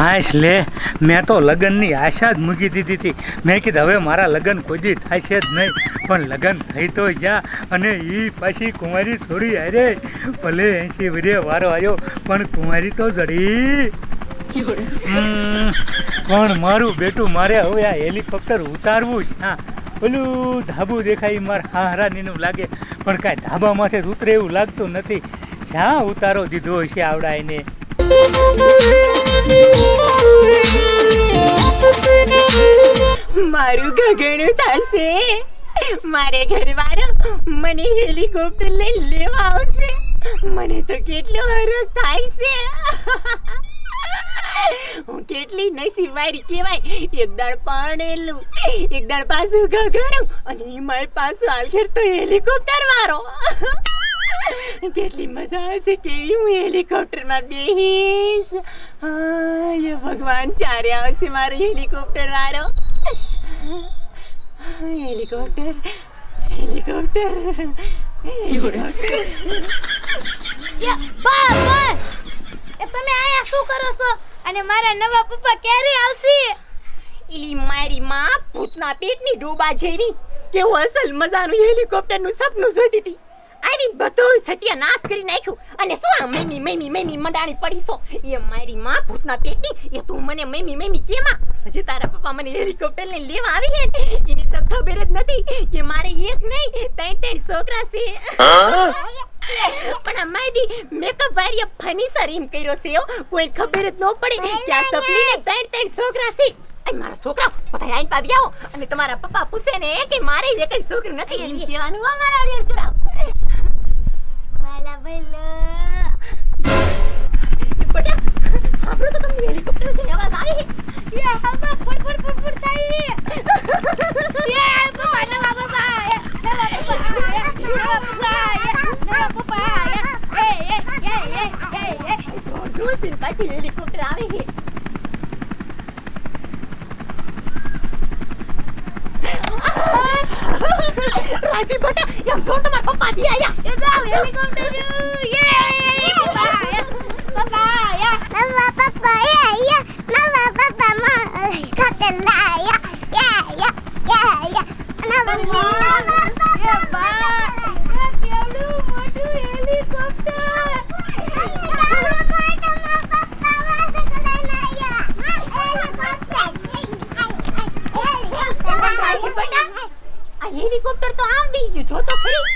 હાશ લે, મેં તો લગ્નની આશા જ મૂકી દીધી હતી. મેં કીધું હવે મારા લગ્ન કોઈ દી થશે જ નહીં, પણ લગ્ન થઈ તો ગયા. અને એ પાછી કુંવારી છોડી અરે ભલે 80 વર્ષે વારો આવ્યો પણ કુંવારી તો જડી. પણ મારું બેટું મારે હવે આ હેલિકોપ્ટર ઉતારવું છે. હા, ઓલું ધાબુ દેખાય મારા હારાનીનું લાગે, પણ કાંઈ ધાબામાંથી ઉતરે એવું લાગતું નથી. જ્યાં ઉતારો દીધો હશે આવડા એને. મારું ગગણું થશે. મારે ઘરવાળો મને હેલિકોપ્ટર લઈ લેવા આવશે. મને તો કેટલો હરખ થાય છે. હું કેટલી નસીબવાળી કહેવાય. એક દાડ પાણેલું, એક દાડ પાછું ગગણું, અને મારી પાછું હાલખેર તો હેલિકોપ્ટર વાળો. કેટલી મજા આવશે કેવી હું હેલિકોપ્ટરમાં બેહીશ. એ ભગવાન ચારે આવશે મારો હેલિકોપ્ટર વાળો. હેલિકોપ્ટર હેલિકોપ્ટર તમે આયા શું કરો છો? અને મારા નવા પપ્પા ક્યારે આવશે? ઈલી મારી માં ભૂતના પેટની ડોબા જેવી કેવું અસલ મજાનું હેલિકોપ્ટરનું સપનું જોતી હતી. આની બધો સત્યાનાશ કરી નાખ્યું. અને શું આ મમ્મી મમ્મી મમ્મી મંડાણી પડી છો? એ મારી માં ભૂતના પેટની, એ તું મને મમ્મી મમ્મી કેમાં? હજી તારા પપ્પા મને હેલિકોપ્ટર લઈને લેવા આવી હે, એને તો ખબર જ નથી કે મારે એક નહીં ત્રણ છોકરા છે. પણ અમારી મેકઅપ વાળી ફર્નિચર એમ કર્યો છે, કોઈ ખબર જ ન પડે કે આ સપલીને ત્રણ છોકરા છે. અને મારા છોકરા બધા આઈને પાવી આવો, અને તમારા પપ્પા પૂછે ને કે મારે જે કઈ છોકરી નથી એમ કહેવાનું. અમારા રેડ કરાવ વાલા ભલો. બેટા આપણો તો તમને હેલિકોપ્ટર છે અવાજ આવે છે. યે હવા ફડ થાય. યે પપ્પા નવા પપ્પા શું સિમ્પાથી હેલિકોપ્ટર આવે છે. રાજી બેટા એમ જો તમારા પપ્પા બી આયા. એ જાવ હેલિકોપ્ટર. યે પપ્પા નવા પપ્પા નવા પપ્પા માં ખાતર લાયા. નવા પપ્પા કેવડું મોટું હેલિકોપ્ટર. આ હેલિકોપ્ટર તો આવી ગયું, જો તો ખરી.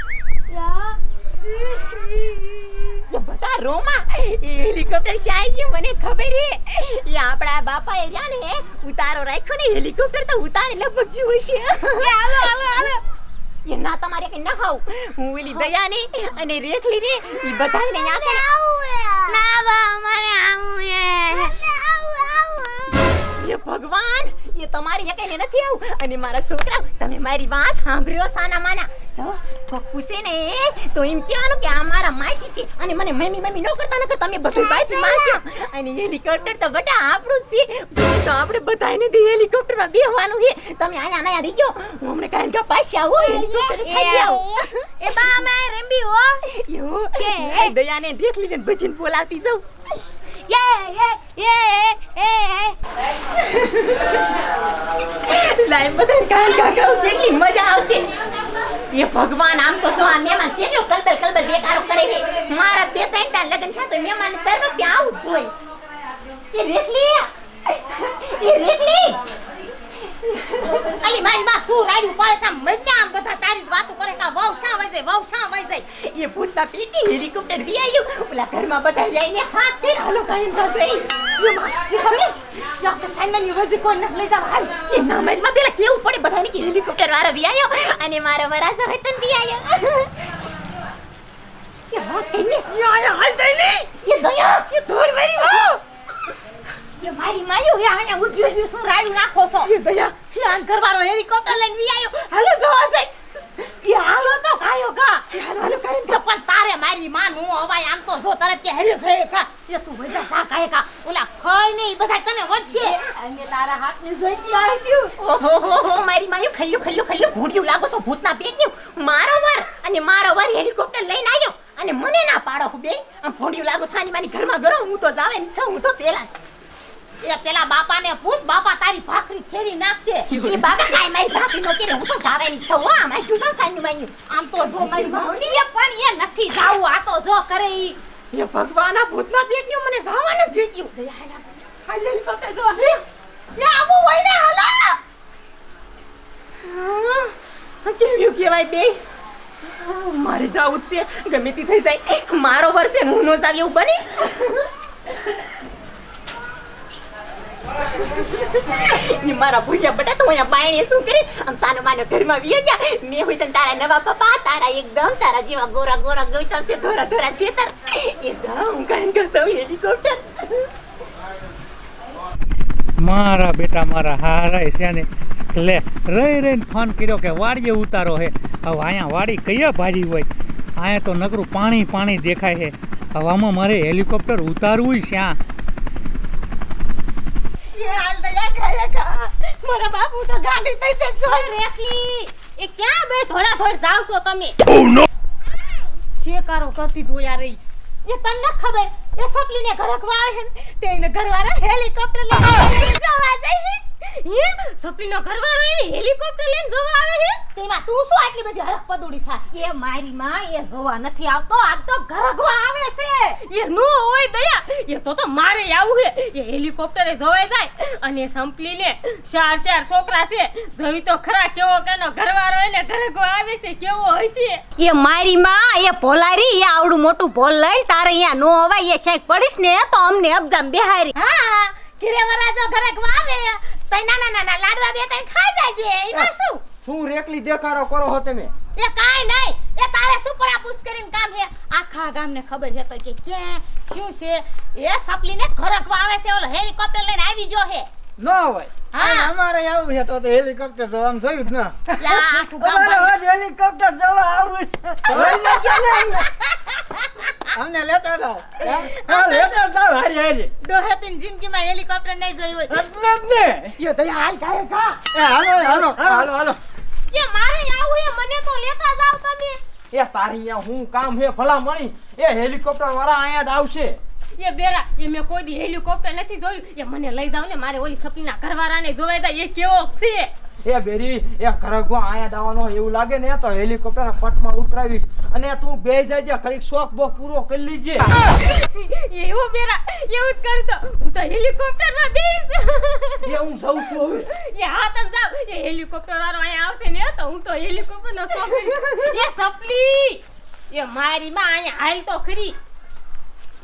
એ બધા રોમા હેલિકોપ્ટર શાય છે મને ખબર હે. એ આપણા બાપા એ રહ્યા ને ઉતારો રાખ્યો ને હેલિકોપ્ટર તો ઉતારે લગભગ જેવું છે. હાલો. એ ના તમારે કઈ ના ખાવ. હું ઓલી દયાને અને રેખલીને એ બધાને આપે. ના બા અમારે આવું એ ભગવાન, એ તમારી એકને નથી આવું. અને મારા છોકરા તમે મારી વાત સાંભળ્યો સાના માના. જો પૂછે ને તો એમ કહેવાનું કે આ મારા માસી છે, અને મને મમ્મી મમ્મી ન કરતા નકર તમે બધું બાપી મારશો. અને હેલિકોપ્ટર તો બટા આપણું છે, તો આપણે બધાને દી હેલિકોપ્ટરમાં બેહવાનું છે. તમે આયા નયા રીજો, હું હમણે કાંઈ કા પાછી આવું હેલિકોપ્ટર ખાઈ આવું. એ બા અમે રંબી હો. યો એ દયાને રેખલીને બજીને બોલાવતી જાઉં. લાઈ બધા કાન કાકા કેટલી મજા આવશે. એ ભગવાન, આમ તો શું આ મહેમાન કેટલો કલબલ બેકારો કરે છે. મારા બે ત્રણ લગન થયા તો મહેમાન તરત ત્યાં આવું જોઈ. એ રેખલી અલી મારી માં શું રાડ્યું પાડે સા મજા આમ બધા તારી વાતો કરે કા વહુ શા વઈ જાય. એ ભૂતના પીટી હેલિકોપ્ટર વી આવ્યું. ઓલા ઘરમાં બધા જઈને હાથ ફેર હાલો કાઈ થશે. યો માં જે સમી યા કે સાઈનની વજી કોઈ ન લઈ જાવ હાલ. એ નામમાં પેલા કેવું પડે બધાને કે હેલિકોપ્ટર વાળો વી આવ્યો અને મારો વરાજો હતન વી આવ્યો. એ વાત કઈને યા હાલ દઈલી એ દયા એ ધોર મારી વહુ એ મારી માયું હે આયા ઉભી શું રાડ્યું નાખો છો. એ દયા યાન ઘરવાળો હેલિકોપ્ટર લઈને વી આવ્યો. હાલો જોવા છે એ હાલો તો કાયો કા હાલો કાઈ પણ તારે મારી માં નું હવાય આમ તો જો તરત કે હેલી ગયે કા એ તું વજા સા કાય કા ઓલા ખઈ ને બધા તને વળશે. અને તારા હાથની જોઈતી આવ્યું. ઓહો મારી માયું ખલ્લું ભૂંડિયું લાગો છો ભૂતના પેટનું. મારો વર હેલિકોપ્ટર લઈને આવ્યો અને મને ના પાડો હું બે આમ ભૂંડિયું લાગો સાની માની ઘરમાં ગરો. હું તો જાવે ની છું, હું તો પેલા જ એ પેલા બાપાને પૂછ, બાપા તારી ભાખરી ફેરી નાખશે. એ બાબા કાંઈ મારી ભાખરી નો કરે, હું તો જાવાની છું હો. આમાં શું છે સાંજનું માન્યું? આમ તો જો મારી ભાવની એ પણ એ નથી જાવું, આ તો જો કરે ઈ. એ ભગવાન, આ ભૂતના પેટનું મને જવાનું જ થયું. હાલ હેલિકોપ્ટર જો હે. એ આવું હોય ને હાલો. કેવું કહેવાય બે? મારે જાવું જ છે, ગમે તે થઈ જાય. મારો વર્ષે હું નો જાવ એવું બને. ઈ મારા ભૂલ્યા બટા, તું અહીંયા બાયણે શું કરીશ? આમ સાનો માનો ઘરમાં વીએ જા. મેં હોય તને તારા નવા પપ્પા, તારા એકદમ તારા જેવા ગોરા ગોરા ગોઈતા છે, ધોરા ધોરા છેતર. એ જાઉં કારણ કે સૌ હેલિકોપ્ટર. મારા બેટા મારા હારાય છે ને લે રહી રહીને ફોન કર્યો કે વાડીએ ઉતારો હે. હવે અહીંયા વાડી કયા ભાજી હોય? અહીંયા તો નકરું પાણી પાણી દેખાય છે. હવે આમાં મારે હેલિકોપ્ટર ઉતારવું શ્યાં? એ હાલ દયા ખાયા ખા. મારા બાપુ તો ગાડી થઈ છે. જો રેખલી એ ક્યાં બે થોડા થોડ જાવ છો તમે? શેકારો કરતી દોયા રહી. એ તને ન ખબર, એ સપલીને ઘરકવા આવે છે તે એને ઘરવાળા હેલિકોપ્ટર લઈને જવા જાય. હે સપલીનો ઘરવાળો એને હેલિકોપ્ટર લઈને જવા આવે છે? તેમાં તું શું આટલી બધી હરખ પદુડી થાસ? એ મારી માં એ જોવા નથી આવતો, આ તો ઘરકવા આવે છે. એ નો હોય દયા, એ તો મારે આવું છે. એ હેલિકોપ્ટરે જોવાય જાય અને સંપલીને ચાર ચાર છોકરા છે. જોઈ તો ખરા કેવો કેનો ઘરવાળો એને ઘરકવા આવે છે, કેવો હશે. એ મારી માં એ ભોલારી એ આવડું મોટું ભોલ લઈ તારે અહીંયા નો અવાય એ શાક પડીશ ને તો અમને અબજામ બેહારી. હા ઘરે વરાજો ઘરકવા આવે તઈ નાના નાના લાડવા બે તઈ ખાઈ જાય છે. એમાં શું શું રેકલી દેખાડો કરો હો તમે? એ કાઈ નહીં, એ તારે શું પડા પૂછ કરીને કામ છે? આખા ગામને ખબર છે તો કે ક્યાં શું છે. એ સપલીને ઘરકવા આવે છે, ઓલો હેલિકોપ્ટર લઈને આવી જો હે. ન હોય. હા. અમારે આવું છે તો હેલિકોપ્ટર જોવા આમ જોયું જ ન. યા આખું ગામ અમારે ભરી- હોજ હેલિકોપ્ટર જોવા આવું છે. અમને લેતા જાઓ. હા લેતા જાઓ હારી હારી. ડોહેતીન જિંદગીમાં હેલિકોપ્ટર નહીં જોયું હોય. એટલે જ ને. એ તો હાલ કાય કા. એ હાલો હાલો હાલો હાલો. એ મારે આવું હે, મને તો લેતા જાવ તમે. એ તારી અહીંયા હું કામ હે ભલા મણી. એ હેલિકોપ્ટર વાળા અહીંયા જ આવશે. એ બેરા એ મેં કોઈ દી હેલિકોપ્ટર નથી જોયું. એ મને લઈ જાવ ને, મારે ઓલી સપલીના ઘરવાળાને જોવાઈ જાય. એ કેવો છે? એ બેરી એ ખરગવા અહીંયા દાવાનો એવું લાગે ને તો હેલિકોપ્ટર પટમાં ઉતરાવીશ અને તું બે જાય ઘડીક શોખ બોખ પૂરો કરી લીજે. એવું બેરા એવું જ કરતો. હું તો હેલિકોપ્ટરમાં બેસ. એ હું જઉં છું હવે. એ હા તમે જાવ. એ હેલિકોપ્ટર વાળો અહીંયા આવશે ને તો હું તો હેલિકોપ્ટરનો શોખ. એ સપલી એ મારી માં અહીંયા હાલ તો ખરી.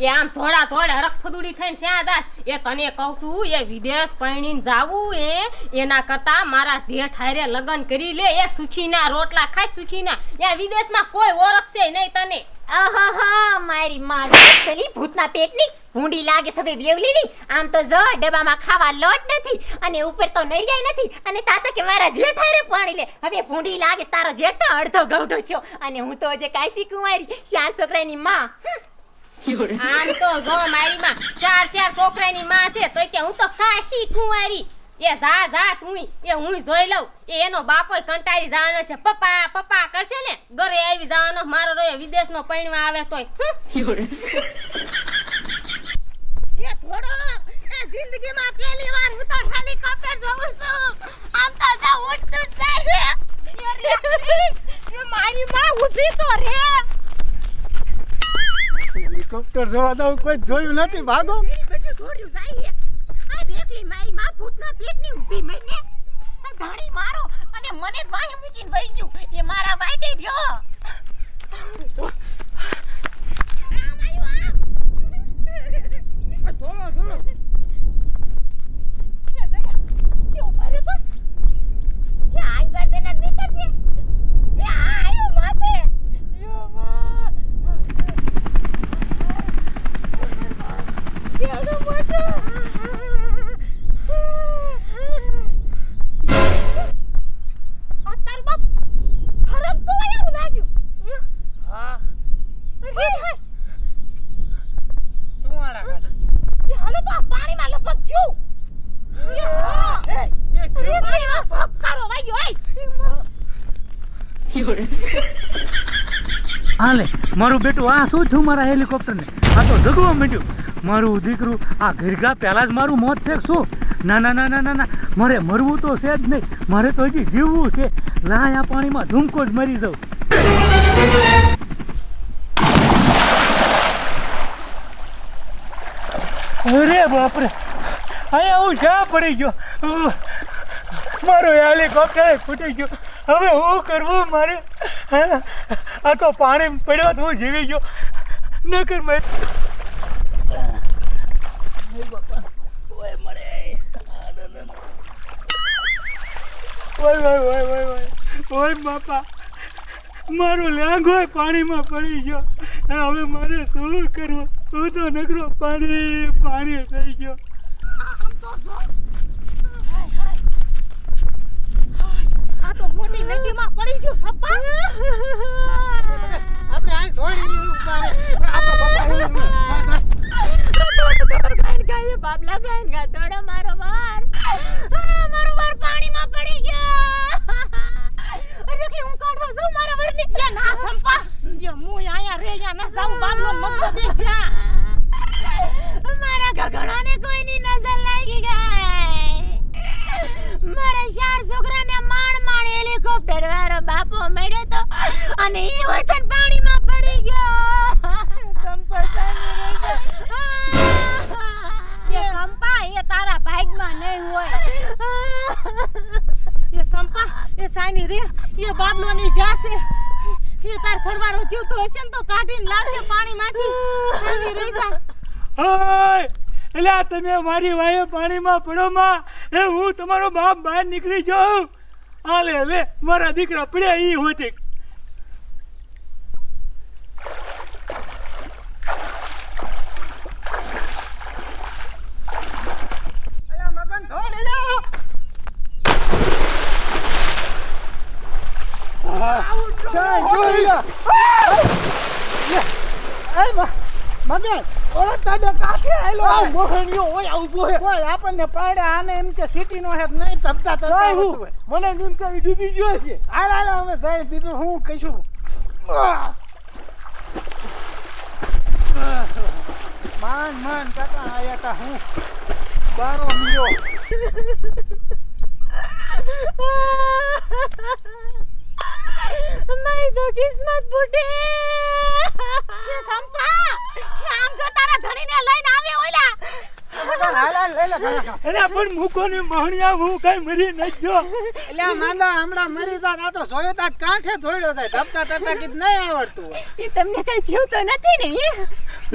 એ આમ થોડા થોડા હરખ ફદુડી થઈને શ્યાં દાસ. એ તને કહું છું એ વિદેશ પૈણીને જાવું એના કરતા મારા જેઠ હારે લગ્ન કરી લે. એ સુખીના રોટલા ખાય સુખીના. એ વિદેશમાં કોઈ ઓળખશે નહીં તને. આહાહા, મારી માં ચલી ભૂતના પેટની ભૂંડી લાગે સભે બેવલીની. આમ તો જો ડબ્બામાં ખાવા લોટ નથી અને ઉપર તો નરિયાય નથી અને તાતા કે મારા જેઠારે પાણી લે. હવે ભૂંડી લાગે તારો જેઠ તો અડધો ગૌઢો થયો અને હું તો જે કાશી કુંવારી 4 છોકરાની માં. આમ તો જો મારી માં ચાર ચાર છોકરાની માં છે તો કે હું તો કાશી કુંવારી. એ જા જા તું એ હું જોઈ લઉં. એ એનો બાપો કંટાળી જવાનો છે, પપ્પા પપ્પા કરશે ને ઘરે આવી જવાનો. મારો રોય વિદેશનો પૈણવા આવે તોય. એ થોડો એ જિંદગીમાં પહેલી વાર હું તો હેલિકોપ્ટર જોઉં છું. આમ તો જા ઉડતું જ જાય છે. એ મારી માં ઊભી તો રે. હેલિકોપ્ટર જોવા તો કોઈ જોયું નથી. ભાગો. બધું ઘોડ્યું જાય છે. આ રેકલી મારી માં ભૂતના પેટની ઊભી મઈને આ ધાણી મારો અને મને જ વાહી મૂકીને વહી ગયું. એ મારા વાઈટે રહ્યો. શું? આમ આયો આમ. થોડો થોડો. એ દયા કે ઉભા રે તો. કે આઈ જાય ને નીકળજે. એ આયો માથે. યો માં. કેડો મોટો. અતાર બાપ હરમ તો એવું લાગ્યું. હા અરે હાય. તું આડા કાઢ. એ હાલો તો આ પાણીમાં લપક જો. એ હા. એ પાણીમાં ભપકારો વાગ્યો આય. હાલે મારું બેટું આ શું થયું મારા હેલિકોપ્ટરને? આ તો જગવા માંડ્યું. મારું દીકરું આ ઘરઘા પહેલાં જ મારું મોત છે કે શું? ના ના ના ના ના ના, મારે મરવું તો છે જ નહીં, મારે તો હજી જીવવું છે. લાય આ પાણીમાં ધૂમકો જ મરી જાઉં. અરે બાપરે, અહીંયા હું શા પડી ગયો? મારો હેલિકોપ્ટર ફૂટી ગયો. હવે શું કરવું મારે? આ તો પાણી પડ્યો તો હું જીવી ગયો. નકર મેં ઓય બાપા, મારું લેંગો પાણીમાં પડી ગયો. હવે મારે શું કરવું? હું તો નકરો પાણી પાણી થઈ ગયો. આ તો મોટી નદીમાં પડી ગયું સપ્પા. આપણે આ ધોળી ઉભા રે બાબલા ગાયન ગા દોડો મારો વાર પાણીમાં પડી ગયો. અરે કે હું કાઢવા જાઉં મારા વરને. લે ના સંપા, યે હું આયા રે યા ના જાઉં બાબલો મત બેસ્યા. મારા ગગડાને કોઈની નજર લાગી ગઈ. મારા ચાર છોકરાને માણ હેલિકોપ્ટર વાળો બાપો મળ્યો તો અને એ વતન પાણીમાં પડી ગયો. સંપા સાની રે એ સંપા એ તારા ભાગમાં નહીં હોય. એ સંપા એ સાની રે એ બાબલો ની જાશે. એ તાર ઘરવાળો જીવતો હશે ને તો કાઢીને લાવશે પાણીમાંથી. સાની રે જા. ઓય એટલે તમે મારી વાયે પાણીમાં પડો માં, એ હું તમારો બાપ બહાર નીકળી જાઉં. આલે લે મારા દીકરા પડ્યા ઈ હોતી. મગન ધોળી લો. મગન ઓલો તાડો કાઠે આયલો આ મોહણીઓ હોય આવું હે. કોઈ આપણને પાડે આને એમ કે સિટી નો હે નહીં તપતા તપતા હું હોય. મને એમ કે ડૂબી ગયો છે. હાલ હાલ હવે સાહેબ બીજું હું કહીશું. માન કાકા આયા તા હું બારો મિયો. મારી તો કિસ્મત ફૂટે. એ સંપા આમ જો તારા ધણીને લઈને આવે ઓલા. મગન હાલ હાલ લઈ લે કાકા. અરે પણ મૂકો ને મહણિયા, હું કઈ મરી નહીં ગયો. એટલે આ માંદા હમણાં મરી જાત. આ તો સોયો તાટ કાંઠે ધોડ્યો થાય. તપતા તપતા કીધ નહીં આવડતું હોય. એ તમને કઈ થયું તો નથી ને?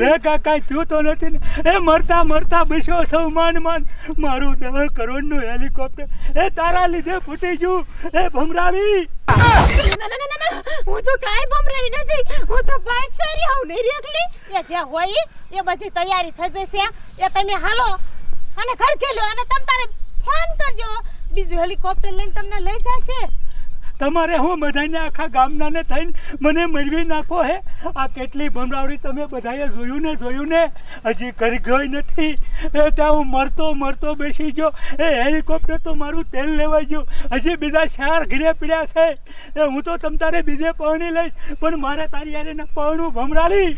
લે કાકા થયું તો નથી ને. એ મરતા મરતા બસ્યો સૌ માન માન. મારું 10 કરોડનું હેલિકોપ્ટર એ તારા લીધે ફૂટી ગયું. એ ભમરાળી, ના, હું તો કાંઈ બમરારી નથી. હું તો બાઈક સારી આવું નહીં રેખલી. એ જે હોય એ બધી તૈયારી થઈ જશે. એ તમે હાલો અને ઘર ખેલ્યો અને તમ તારે ફોન કરજો. બીજું હેલિકોપ્ટર લઈને તમને લઈ જશે. તમારે હું બધાને આખા ગામનાને થઈને મને મરવી નાખો હે. આ કેટલી ભમરાવડી તમે બધાએ જોયું ને હજી કરી ગઈ નથી. એ ત્યાં હું મરતો બેસી ગયો. એ હેલિકોપ્ટર તો મારું તેલ લેવાઈ ગયું. હજી બીજા 4 ઘરે પીડ્યા છે. એ હું તો તમ તારે બીજે પરણી લઈશ, પણ મારે તારી યારે ન પરણું ભમરાળી.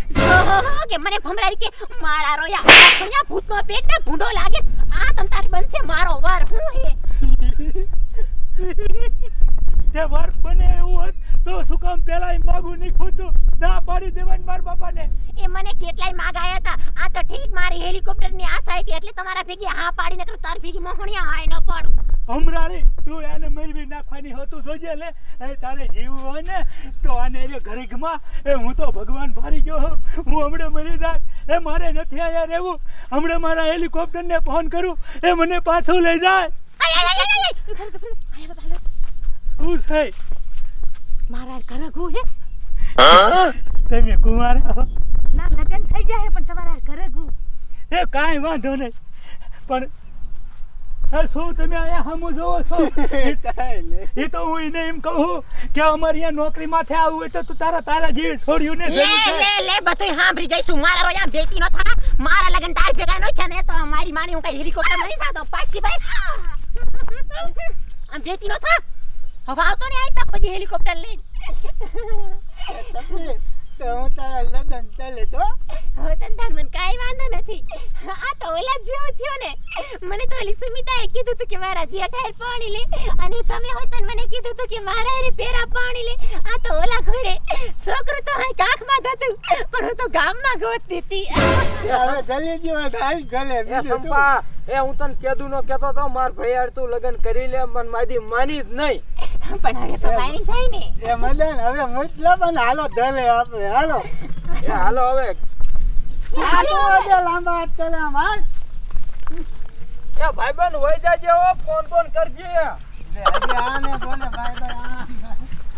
કે મને ભમરારી કે મારા રોયા ભૂતનો પેટને ભૂંડો લાગે. આ તમ તારી બનશે મારો વાર. હું હે તે વાર બને એવું હોત તો શું કામ પેલા માગું નહીં ખોતું? ના પાડી દેવાની મારા બાપાને. એ મને કેટલાય માગ આયા હતા. આ તો ઠીક મારી હેલિકોપ્ટરની આશા હતી એટલે તમારા ભેગી હા પાડીને કરું. તાર ભેગી મોહણિયા હાય ન પાડું. હમરાળી, તું એને મરવી નાખવાની હોતું જોજે લે. એ તારે જીવવું હોય ને તો આને રે ઘડીકમાં. એ હું તો ભગવાન ભારી ગયો હું હમણાં મરી જાત. એ મારે નથી આયા રહેવું. હમણાં મારા હેલિકોપ્ટરને ફોન કરું, એ મને પાછું લઈ જાય. શું છે? મારા ઘરે ગુ હે તમે કુંવારા હો? ના લગન થઈ જાય પણ તમારા ઘરે ગુ. એ કાંઈ વાંધો નહીં, પણ શું તમે અહીંયા સામું જોવો છો? એ તો હું એને એમ કહું કે અમારી અહીંયા નોકરી માથે આવવું હોય તો તું તારા જેવી છોડ્યું ને લે બધું સાંભળી જઈશું. મારા રોયા ભેટી નો થા. મારા લગન તાર ભેગા નો છે ને તો મારી માની હું કઈ હેલિકોપ્ટર નહીં જાતો. પાછી ભાઈ આમ ભેટી નો થા. હવે આવતો ને આઈ તા કોઈ હેલિકોપ્ટર લઈને. તો હું તારા લગન તલે તો હવે તને મને કાંઈ વાંધો નથી. આ તો ઓલા જેવું થયો ને. મને તો ઓલી સુમિતાએ કીધું તું કે મારા જેઠાઈ પાણી લે, અને તમે હોય તને મને કીધું તું કે મારા હારે પેરા પાણી લે. આ તો ઓલા ઘોડે છોકરું તો હાય કાખમાં થતું, પણ હું તો ગામમાં ગોતતી હતી. હવે જલ્દી જેવો હાલ ગલે એ બીજું શું? સંપા એ હું તને કેદું નો કેતો તો માર ભાઈ યાર તું લગન કરી લે મન મારી માની જ નહીં. પણ હવે તો મારી જાય ને. એ મદન હવે મતલબ અને હાલો ધરે આપણે હાલો એ હાલો હવે હાલો આજે લાંબા હાથ કરે આમ હાલ. એ ભાઈબંધ હોય જાજે હો ફોન કરજે. આજે આને બોલે ભાઈ ભાઈ